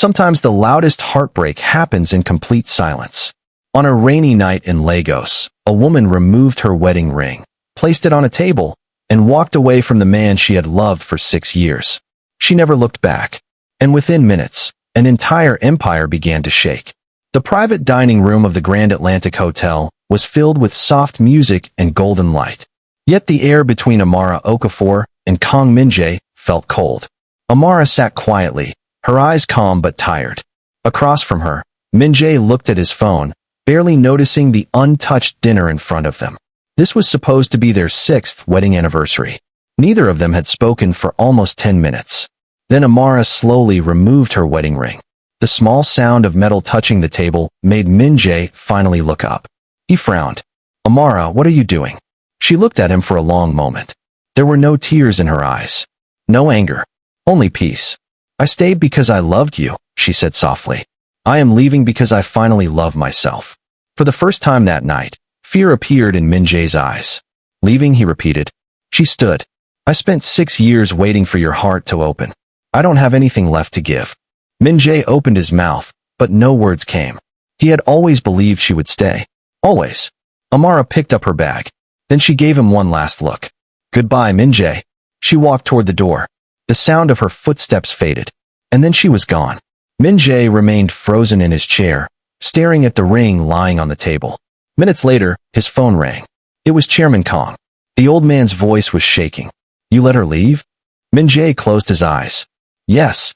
Sometimes the loudest heartbreak happens in complete silence. On a rainy night in Lagos, a woman removed her wedding ring, placed it on a table, and walked away from the man she had loved for 6 years. She never looked back. And within minutes, an entire empire began to shake. The private dining room of the Grand Atlantic Hotel was filled with soft music and golden light. Yet the air between Amara Okafor and Kang Min-jae felt cold. Amara sat quietly, her eyes calm but tired. Across from her, Min-jae looked at his phone, barely noticing the untouched dinner in front of them. This was supposed to be their 6th wedding anniversary. Neither of them had spoken for almost 10 minutes. Then Amara slowly removed her wedding ring. The small sound of metal touching the table made Min-jae finally look up. He frowned. "Amara, what are you doing?" She looked at him for a long moment. There were no tears in her eyes. No anger. Only peace. "I stayed because I loved you," she said softly. "I am leaving because I finally love myself." For the first time that night, fear appeared in Min-jae's eyes. "Leaving," he repeated. She stood. "I spent 6 years waiting for your heart to open. I don't have anything left to give." Min-jae opened his mouth, but no words came. He had always believed she would stay. Always. Amara picked up her bag. Then she gave him one last look. "Goodbye, Min-jae." She walked toward the door. The sound of her footsteps faded, and then she was gone. Min-jae remained frozen in his chair, staring at the ring lying on the table. Minutes later, his phone rang. It was Chairman Kang. The old man's voice was shaking. "You let her leave?" Min-jae closed his eyes. "Yes."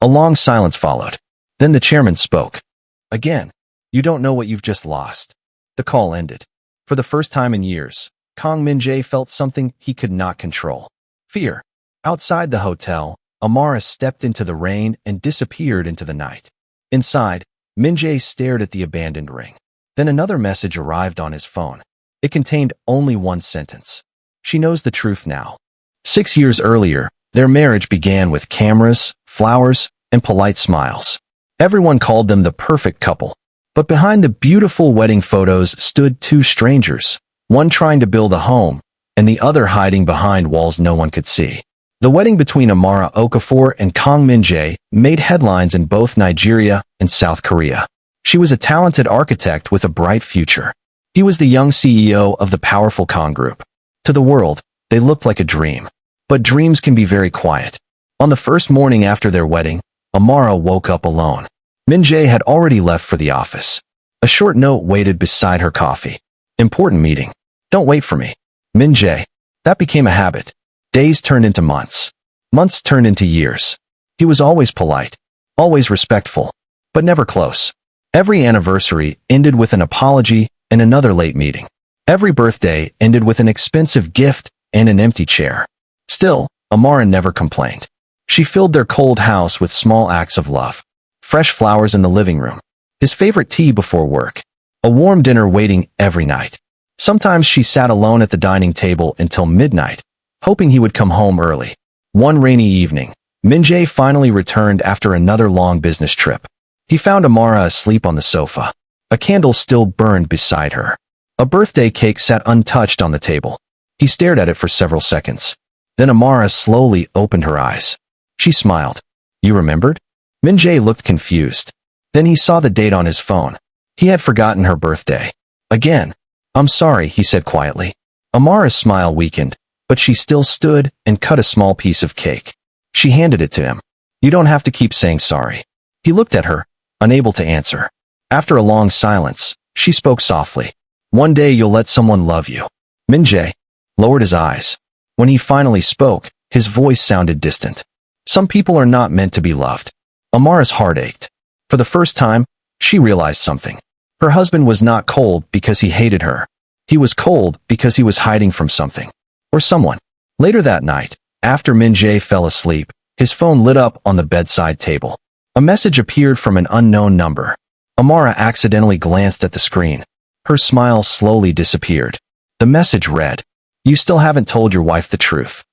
A long silence followed. Then the chairman spoke. "Again, you don't know what you've just lost." The call ended. For the first time in years, Kang Min-jae felt something he could not control. Fear. Outside the hotel, Amara stepped into the rain and disappeared into the night. Inside, Min-jae stared at the abandoned ring. Then another message arrived on his phone. It contained only one sentence. "She knows the truth now." 6 years earlier, their marriage began with cameras, flowers, and polite smiles. Everyone called them the perfect couple. But behind the beautiful wedding photos stood 2 strangers, one trying to build a home, and the other hiding behind walls no one could see. The wedding between Amara Okafor and Kang Min-jae made headlines in both Nigeria and South Korea. She was a talented architect with a bright future. He was the young CEO of the powerful Kang Group. To the world, they looked like a dream. But dreams can be very quiet. On the first morning after their wedding, Amara woke up alone. Min-jae had already left for the office. A short note waited beside her coffee. "Important meeting. Don't wait for me." Min-jae. That became a habit. Days turned into months. Months turned into years. He was always polite, always respectful, but never close. Every anniversary ended with an apology and another late meeting. Every birthday ended with an expensive gift and an empty chair. Still, Amara never complained. She filled their cold house with small acts of love. Fresh flowers in the living room. His favorite tea before work. A warm dinner waiting every night. Sometimes she sat alone at the dining table until midnight, hoping he would come home early. One rainy evening, Min-jae finally returned after another long business trip. He found Amara asleep on the sofa. A candle still burned beside her. A birthday cake sat untouched on the table. He stared at it for several seconds. Then Amara slowly opened her eyes. She smiled. "You remembered?" Min-jae looked confused. Then he saw the date on his phone. He had forgotten her birthday. Again. "I'm sorry," he said quietly. Amara's smile weakened, but she still stood and cut a small piece of cake. She handed it to him. "You don't have to keep saying sorry." He looked at her, unable to answer. After a long silence, she spoke softly. "One day you'll let someone love you." Min-jae lowered his eyes. When he finally spoke, his voice sounded distant. "Some people are not meant to be loved." Amara's heart ached. For the first time, she realized something. Her husband was not cold because he hated her. He was cold because he was hiding from something. Or someone. Later that night, after Min-jae fell asleep, his phone lit up on the bedside table. A message appeared from an unknown number. Amara accidentally glanced at the screen. Her smile slowly disappeared. The message read, "You still haven't told your wife the truth."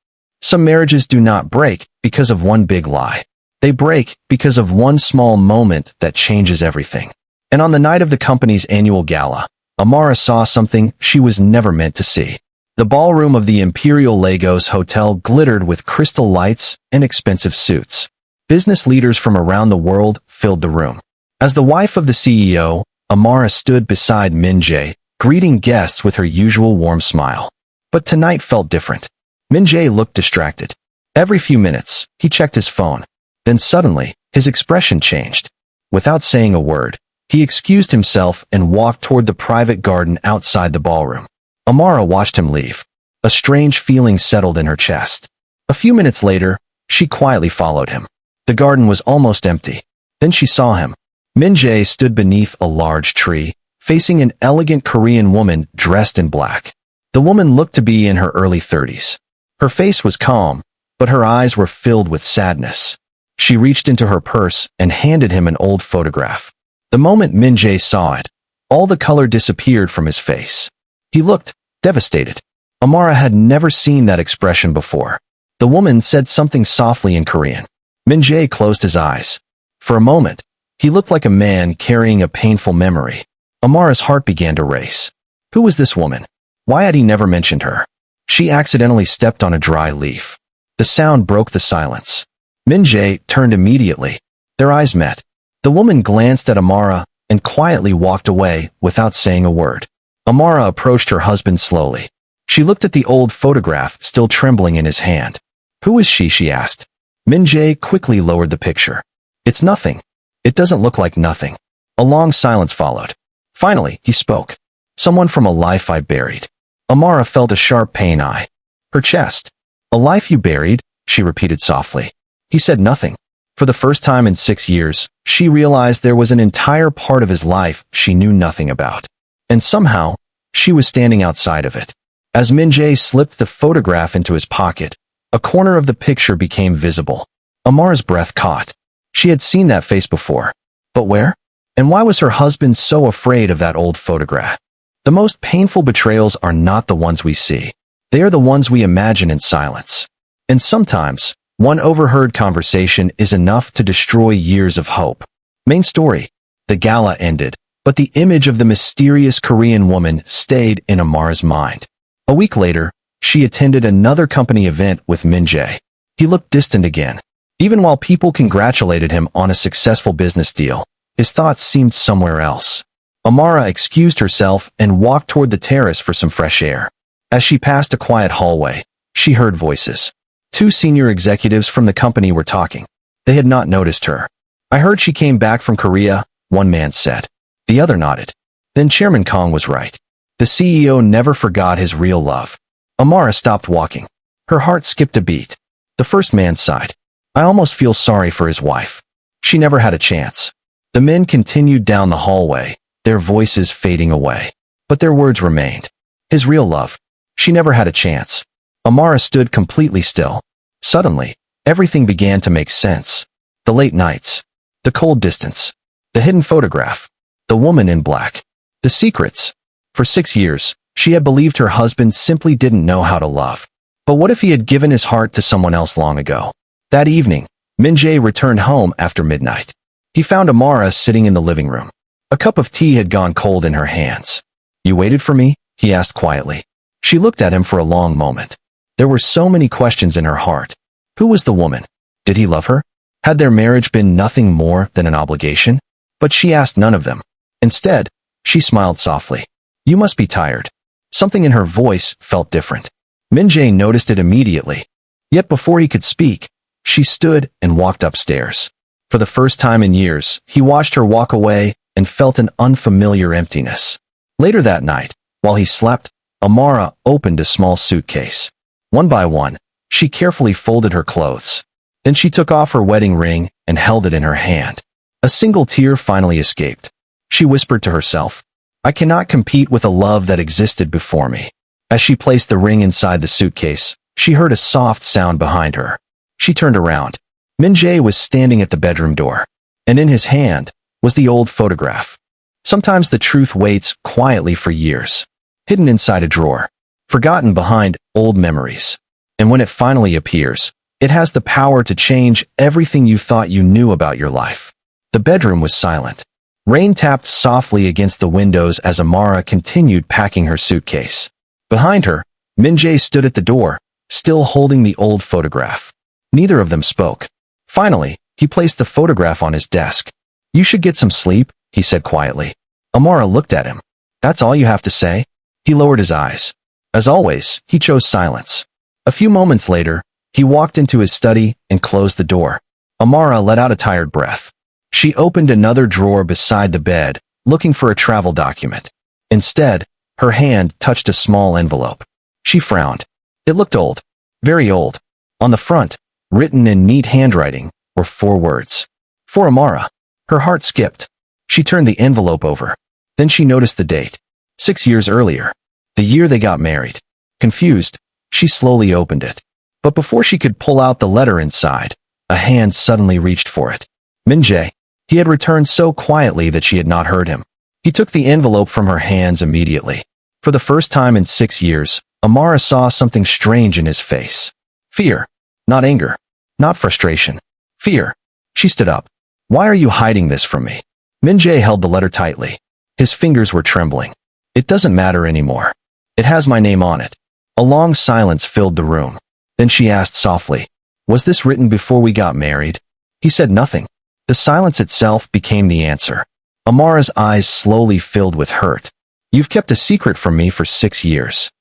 Some marriages do not break because of one big lie. They break because of one small moment that changes everything. And on the night of the company's annual gala, Amara saw something she was never meant to see. The ballroom of the Imperial Lagos Hotel glittered with crystal lights and expensive suits. Business leaders from around the world filled the room. As the wife of the CEO, Amara stood beside Min-jae, greeting guests with her usual warm smile. But tonight felt different. Min-jae looked distracted. Every few minutes, he checked his phone. Then suddenly, his expression changed. Without saying a word, he excused himself and walked toward the private garden outside the ballroom. Amara watched him leave. A strange feeling settled in her chest. A few minutes later, she quietly followed him. The garden was almost empty. Then she saw him. Min-jae stood beneath a large tree, facing an elegant Korean woman dressed in black. The woman looked to be in her early 30s. Her face was calm, but her eyes were filled with sadness. She reached into her purse and handed him an old photograph. The moment Min-jae saw it, all the color disappeared from his face. He looked devastated. Amara had never seen that expression before. The woman said something softly in Korean. Min-jae closed his eyes. For a moment, he looked like a man carrying a painful memory. Amara's heart began to race. Who was this woman? Why had he never mentioned her? She accidentally stepped on a dry leaf. The sound broke the silence. Min-jae turned immediately. Their eyes met. The woman glanced at Amara and quietly walked away without saying a word. Amara approached her husband slowly. She looked at the old photograph still trembling in his hand. Who is she? She asked. Min-jae quickly lowered the picture. It's nothing. It doesn't look like nothing. A long silence followed. Finally, he spoke. Someone from a life I buried. Amara felt a sharp pain eye. Her chest. A life you buried? She repeated softly. He said nothing. For the first time in 6 years, she realized there was an entire part of his life she knew nothing about. And somehow, she was standing outside of it. As Min-jae slipped the photograph into his pocket, a corner of the picture became visible. Amara's breath caught. She had seen that face before. But where? And why was her husband so afraid of that old photograph? The most painful betrayals are not the ones we see. They are the ones we imagine in silence. And sometimes, one overheard conversation is enough to destroy years of hope. Main story. The gala ended, but the image of the mysterious Korean woman stayed in Amara's mind. A week later, she attended another company event with Min-jae. He looked distant again. Even while people congratulated him on a successful business deal, his thoughts seemed somewhere else. Amara excused herself and walked toward the terrace for some fresh air. As she passed a quiet hallway, she heard voices. 2 senior executives from the company were talking. They had not noticed her. I heard she came back from Korea, one man said. The other nodded. Then Chairman Kong was right. The CEO never forgot his real love. Amara stopped walking. Her heart skipped a beat. The first man sighed. I almost feel sorry for his wife. She never had a chance. The men continued down the hallway, their voices fading away. But their words remained. His real love. She never had a chance. Amara stood completely still. Suddenly, everything began to make sense. The late nights. The cold distance. The hidden photograph. The woman in black. The secrets. For 6 years, she had believed her husband simply didn't know how to love. But what if he had given his heart to someone else long ago? That evening, Min-jae returned home after midnight. He found Amara sitting in the living room. A cup of tea had gone cold in her hands. You waited for me? He asked quietly. She looked at him for a long moment. There were so many questions in her heart. Who was the woman? Did he love her? Had their marriage been nothing more than an obligation? But she asked none of them. Instead, she smiled softly. You must be tired. Something in her voice felt different. Min-jae noticed it immediately. Yet before he could speak, she stood and walked upstairs. For the first time in years, he watched her walk away and felt an unfamiliar emptiness. Later that night, while he slept, Amara opened a small suitcase. One by one, she carefully folded her clothes. Then she took off her wedding ring and held it in her hand. A single tear finally escaped. She whispered to herself, I cannot compete with a love that existed before me. As she placed the ring inside the suitcase, she heard a soft sound behind her. She turned around. Min-jae was standing at the bedroom door, and in his hand was the old photograph. Sometimes the truth waits quietly for years, hidden inside a drawer, forgotten behind old memories. And when it finally appears, it has the power to change everything you thought you knew about your life. The bedroom was silent. Rain tapped softly against the windows as Amara continued packing her suitcase. Behind her, Min-jae stood at the door, still holding the old photograph. Neither of them spoke. Finally, He placed the photograph on his desk. "You should get some sleep," he said quietly. Amara looked at him. "That's all you have to say?" He lowered his eyes. As always, he chose silence. A few moments later, he walked into his study and closed the door. Amara let out a tired breath. She opened another drawer beside the bed, looking for a travel document. Instead, her hand touched a small envelope. She frowned. It looked old. Very old. On the front, written in neat handwriting, were 4 words. For Amara. Her heart skipped. She turned the envelope over. Then she noticed the date. 6 years earlier. The year they got married. Confused, she slowly opened it. But before she could pull out the letter inside, a hand suddenly reached for it. Min-jae. He had returned so quietly that she had not heard him. He took the envelope from her hands immediately. For the first time in 6 years, Amara saw something strange in his face. Fear. Not anger. Not frustration. Fear. She stood up. "Why are you hiding this from me?" Min-jae held the letter tightly. His fingers were trembling. "It doesn't matter anymore. It has my name on it." A long silence filled the room. Then she asked softly, "Was this written before we got married?" He said nothing. The silence itself became the answer. Amara's eyes slowly filled with hurt. "You've kept a secret from me for 6 years."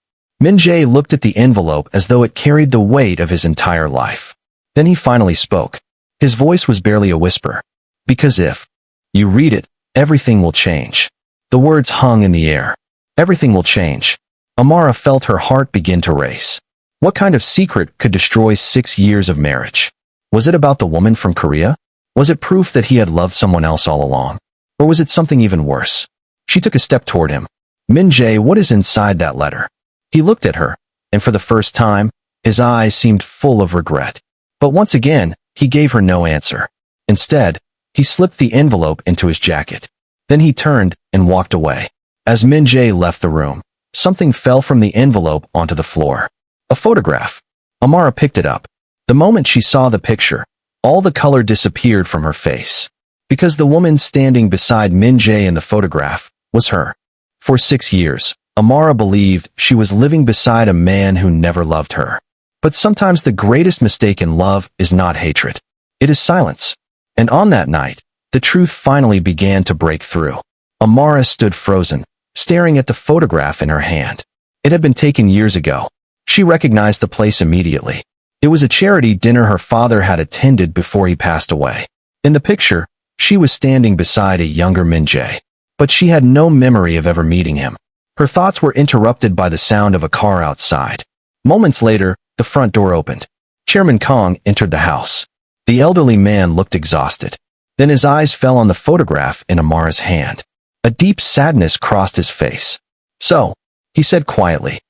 Min-jae looked at the envelope as though it carried the weight of his entire life. Then he finally spoke. His voice was barely a whisper. "Because if you read it, everything will change." The words hung in the air. Everything will change. Amara felt her heart begin to race. What kind of secret could destroy 6 years of marriage? Was it about the woman from Korea? Was it proof that he had loved someone else all along? Or was it something even worse? She took a step toward him. "Min-jae, what is inside that letter?" He looked at her, and for the first time, his eyes seemed full of regret. But once again, he gave her no answer. Instead, he slipped the envelope into his jacket. Then he turned and walked away. As Min-jae left the room, something fell from the envelope onto the floor. A photograph. Amara picked it up. The moment she saw the picture, all the color disappeared from her face. Because the woman standing beside Min-jae in the photograph was her. For 6 years, Amara believed she was living beside a man who never loved her. But sometimes the greatest mistake in love is not hatred. It is silence. And on that night, the truth finally began to break through. Amara stood frozen, staring at the photograph in her hand. It had been taken years ago. She recognized the place immediately. It was a charity dinner her father had attended before he passed away. In the picture, she was standing beside a younger Min-jae. But she had no memory of ever meeting him. Her thoughts were interrupted by the sound of a car outside. Moments later, the front door opened. Chairman Kong entered the house. The elderly man looked exhausted. Then his eyes fell on the photograph in Amara's hand. A deep sadness crossed his face. "So," he said quietly,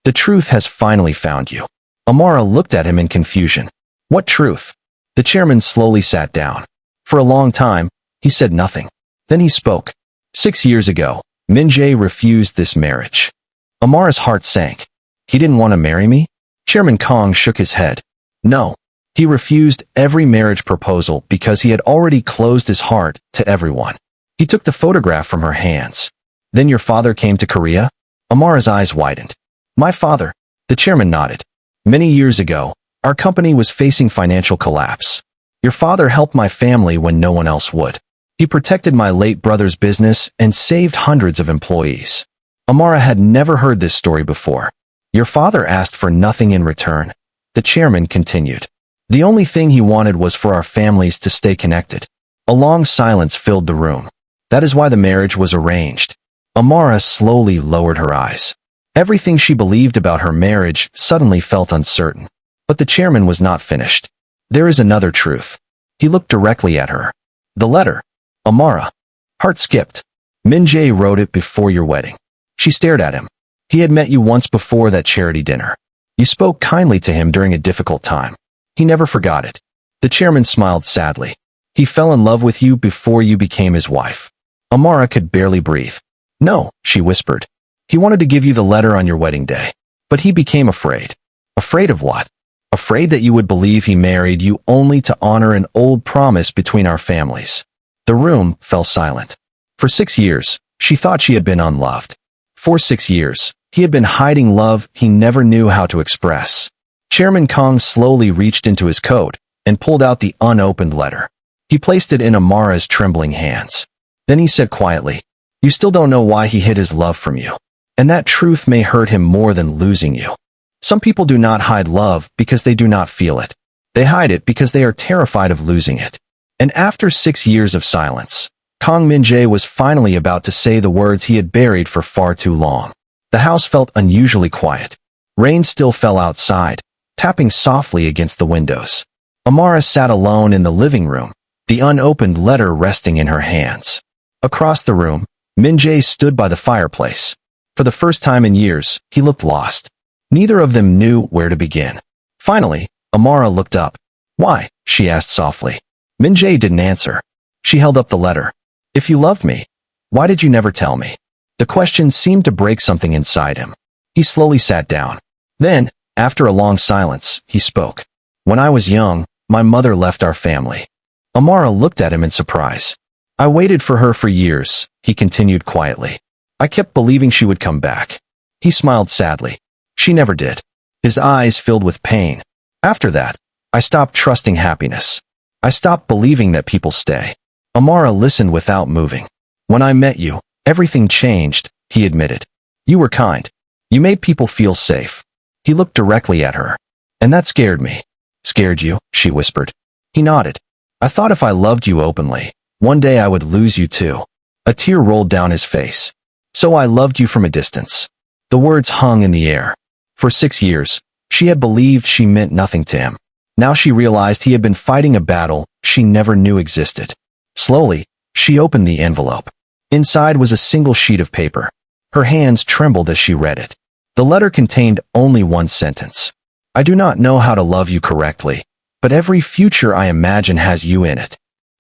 "the truth has finally found you." Amara looked at him in confusion. "What truth?" The chairman slowly sat down. For a long time, he said nothing. Then he spoke. 6 years ago, Min-jae refused this marriage. Amara's heart sank. "He didn't want to marry me?" Chairman Kong shook his head. "No. He refused every marriage proposal because he had already closed his heart to everyone." He took the photograph from her hands. "Then your father came to Korea?" Amara's eyes widened. "My father?" The chairman nodded. "Many years ago, our company was facing financial collapse. Your father helped my family when no one else would. He protected my late brother's business and saved hundreds of employees." Amara had never heard this story before. "Your father asked for nothing in return," the chairman continued. "The only thing he wanted was for our families to stay connected." A long silence filled the room. "That is why the marriage was arranged." Amara slowly lowered her eyes. Everything she believed about her marriage suddenly felt uncertain. But the chairman was not finished. "There is another truth." He looked directly at her. "The letter." Amara. Heart skipped. "Min-jae wrote it before your wedding." She stared at him. "He had met you once before that charity dinner. You spoke kindly to him during a difficult time. He never forgot it." The chairman smiled sadly. "He fell in love with you before you became his wife." Amara could barely breathe. "No," she whispered. "He wanted to give you the letter on your wedding day. But he became afraid." "Afraid of what?" "Afraid that you would believe he married you only to honor an old promise between our families." The room fell silent. For 6 years, she thought she had been unloved. For 6 years, he had been hiding love he never knew how to express. Chairman Kong slowly reached into his coat and pulled out the unopened letter. He placed it in Amara's trembling hands. Then he said quietly, "You still don't know why he hid his love from you. And that truth may hurt him more than losing you. Some people do not hide love because they do not feel it. They hide it because they are terrified of losing it." And after 6 years of silence, Kang Min-jae was finally about to say the words he had buried for far too long. The house felt unusually quiet. Rain still fell outside, tapping softly against the windows. Amara sat alone in the living room, the unopened letter resting in her hands. Across the room, Min-jae stood by the fireplace. For the first time in years, he looked lost. Neither of them knew where to begin. Finally, Amara looked up. "Why?" she asked softly. Min-jae didn't answer. She held up the letter. "If you loved me, why did you never tell me?" The question seemed to break something inside him. He slowly sat down. Then, after a long silence, he spoke. "When I was young, my mother left our family." Amara looked at him in surprise. "I waited for her for years," he continued quietly. "I kept believing she would come back." He smiled sadly. "She never did." His eyes filled with pain. "After that, I stopped trusting happiness. I stopped believing that people stay." Amara listened without moving. "When I met you, everything changed," he admitted. "You were kind. You made people feel safe." He looked directly at her. "And that scared me." "Scared you?" she whispered. He nodded. "I thought if I loved you openly, one day I would lose you too." A tear rolled down his face. "So I loved you from a distance." The words hung in the air. For 6 years, she had believed she meant nothing to him. Now she realized he had been fighting a battle she never knew existed. Slowly, she opened the envelope. Inside was a single sheet of paper. Her hands trembled as she read it. The letter contained only one sentence. "I do not know how to love you correctly, but every future I imagine has you in it."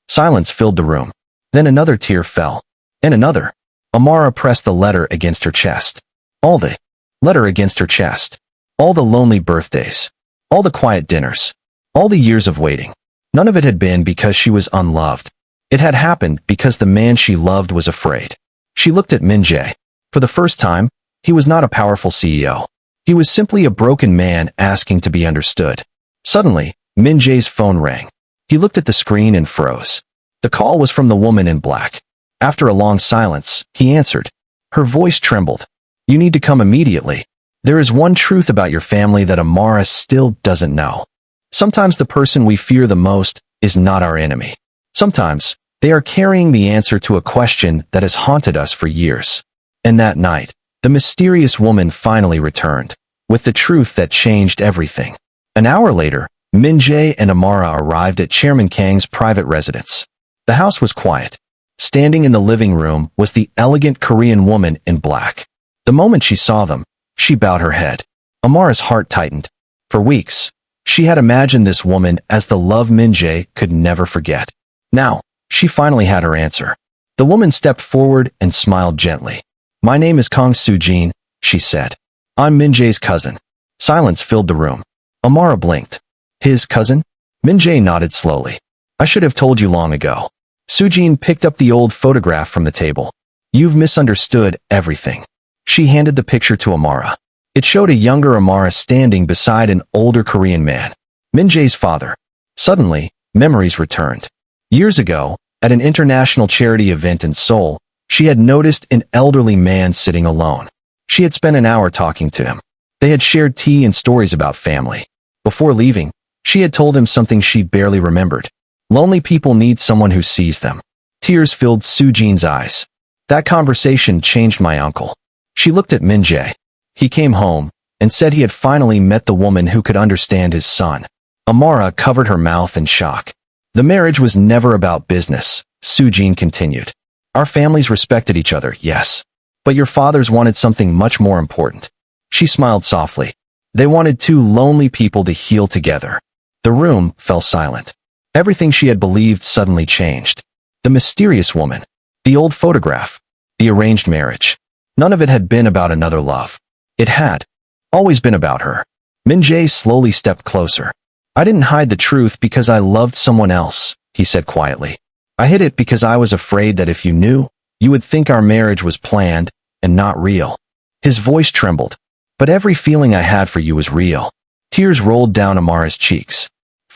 Silence filled the room. Then another tear fell. And another. Amara pressed the letter against her chest. All the letter against her chest. All the lonely birthdays. All the quiet dinners. All the years of waiting. None of it had been because she was unloved. It had happened because the man she loved was afraid. She looked at Min-jae. For the first time, he was not a powerful CEO. He was simply a broken man asking to be understood. Suddenly, Min-jae's phone rang. He looked at the screen and froze. The call was from the woman in black. After a long silence, he answered. Her voice trembled. "You need to come immediately. There is one truth about your family that Amara still doesn't know. Sometimes the person we fear the most is not our enemy. Sometimes, they are carrying the answer to a question that has haunted us for years." And that night, the mysterious woman finally returned, with the truth that changed everything. An hour later, Min-jae and Amara arrived at Chairman Kang's private residence. The house was quiet. Standing in the living room was the elegant Korean woman in black. The moment she saw them, she bowed her head. Amara's heart tightened. For weeks, she had imagined this woman as the love Min-jae could never forget. Now, she finally had her answer. The woman stepped forward and smiled gently. "My name is Kang Soo-jin," she said. "I'm Min-jae's cousin." Silence filled the room. Amara blinked. "His cousin?" Min-jae nodded slowly. "I should have told you long ago." Soo-jin picked up the old photograph from the table. "You've misunderstood everything." She handed the picture to Amara. It showed a younger Amara standing beside an older Korean man, Min-jae's father. Suddenly, memories returned. Years ago, at an international charity event in Seoul, she had noticed an elderly man sitting alone. She had spent an hour talking to him. They had shared tea and stories about family. Before leaving, she had told him something she barely remembered. Lonely people need someone who sees them. Tears filled Soo-jin's eyes. That conversation changed my uncle. She looked at Min-jae. He came home and said he had finally met the woman who could understand his son. Amara covered her mouth in shock. "The marriage was never about business," Soo-jin continued. "Our families respected each other, yes. But your fathers wanted something much more important." She smiled softly. They wanted two lonely people to heal together. The room fell silent. Everything she had believed suddenly changed. The mysterious woman. The old photograph. The arranged marriage. None of it had been about another love. It had always been about her. Min-jae slowly stepped closer. "I didn't hide the truth because I loved someone else," he said quietly. "I hid it because I was afraid that if you knew, you would think our marriage was planned and not real." His voice trembled. "But every feeling I had for you was real." Tears rolled down Amara's cheeks.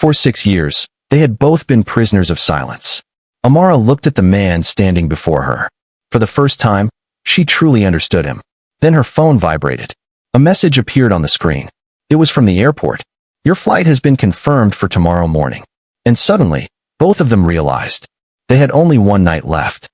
For 6 years, they had both been prisoners of silence. Amara looked at the man standing before her. For the first time, she truly understood him. Then her phone vibrated. A message appeared on the screen. It was from the airport. Your flight has been confirmed for tomorrow morning. And suddenly, both of them realized they had only one night left.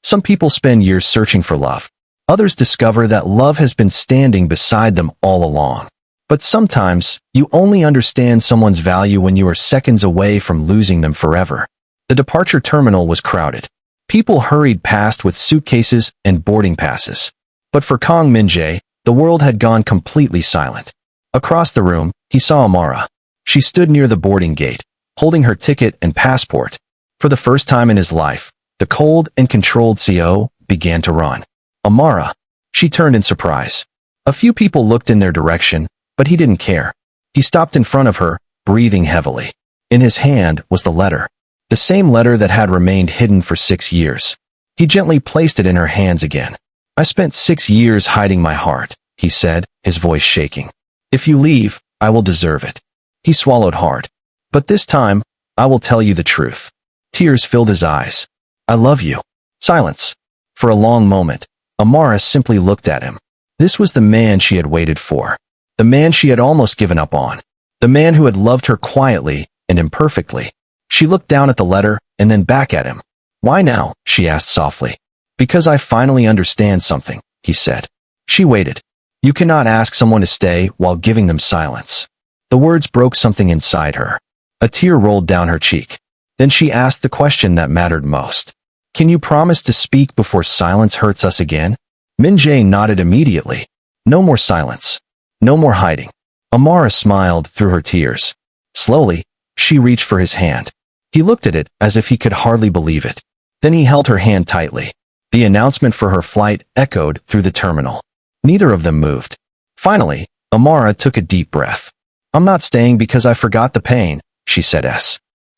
Some people spend years searching for love. Others discover that love has been standing beside them all along. But sometimes, you only understand someone's value when you are seconds away from losing them forever. The departure terminal was crowded. People hurried past with suitcases and boarding passes. But for Kang Min-jae, the world had gone completely silent. Across the room, he saw Amara. She stood near the boarding gate, holding her ticket and passport. For the first time in his life, the cold and controlled CO began to run. Amara. She turned in surprise. A few people looked in their direction, but he didn't care. He stopped in front of her, breathing heavily. In his hand was the letter. The same letter that had remained hidden for 6 years. He gently placed it in her hands again. I spent 6 years hiding my heart, he said, his voice shaking. If you leave, I will deserve it. He swallowed hard. But this time, I will tell you the truth. Tears filled his eyes. I love you. Silence. For a long moment, Amara simply looked at him. This was the man she had waited for. The man she had almost given up on. The man who had loved her quietly and imperfectly. She looked down at the letter and then back at him. Why now? She asked softly. Because I finally understand something, he said. She waited. You cannot ask someone to stay while giving them silence. The words broke something inside her. A tear rolled down her cheek. Then she asked the question that mattered most. Can you promise to speak before silence hurts us again? Min-jae nodded immediately. No more silence. No more hiding. Amara smiled through her tears. Slowly, she reached for his hand. He looked at it as if he could hardly believe it. Then he held her hand tightly. The announcement for her flight echoed through the terminal. Neither of them moved. Finally, Amara took a deep breath. I'm not staying because I forgot the pain, she said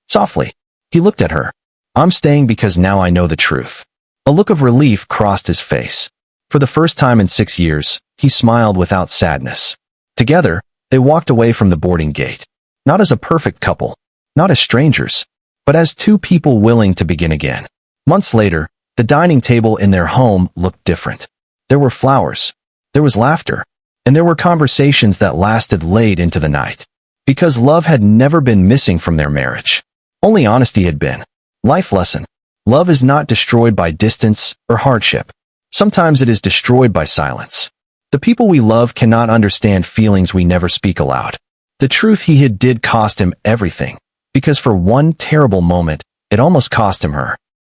softly. He looked at her. I'm staying because now I know the truth. A look of relief crossed his face. For the first time in 6 years, he smiled without sadness. Together, they walked away from the boarding gate. Not as a perfect couple, not as strangers, but as two people willing to begin again. Months later, the dining table in their home looked different. There were flowers. There was laughter. And there were conversations that lasted late into the night. Because love had never been missing from their marriage. Only honesty had been. Life lesson. Love is not destroyed by distance or hardship. Sometimes it is destroyed by silence. The people we love cannot understand feelings we never speak aloud. The truth he hid did cost him everything. Because for one terrible moment, it almost cost him her.